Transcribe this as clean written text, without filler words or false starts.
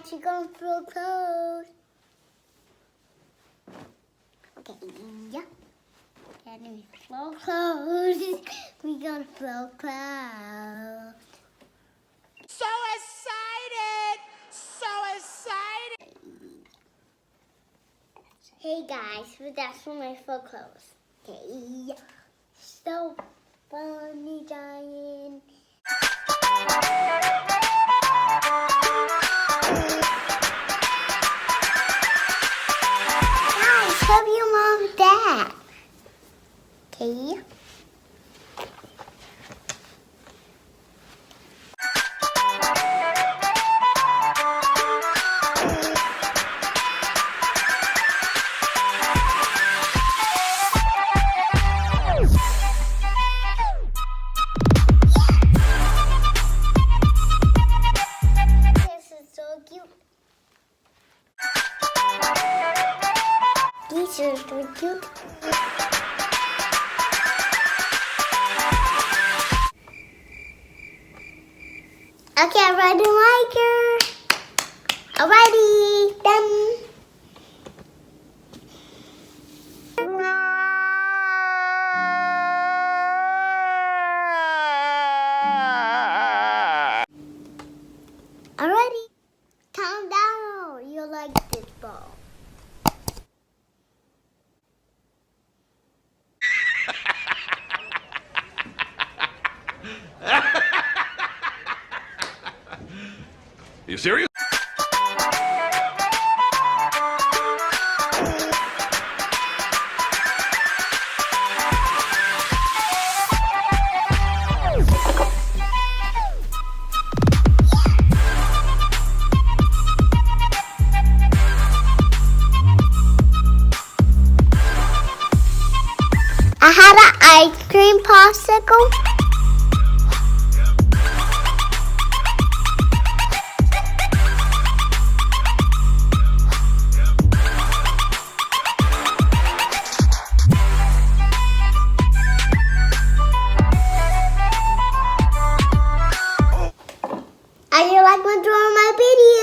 actually gonna throw clothes. Okay, yeah. Can we throw clothes? We gonna throw clothes. So excited! So excited! Hey guys, but that's for my full clothes. Okay, so funny, giant. Guys, love your mom and dad. Okay. This is so cute. These are so cute. Okay, I'm ready to marker. Alrighty, done. Alrighty, calm down. You like this ball. You serious? I had an ice cream popsicle. And you like my video?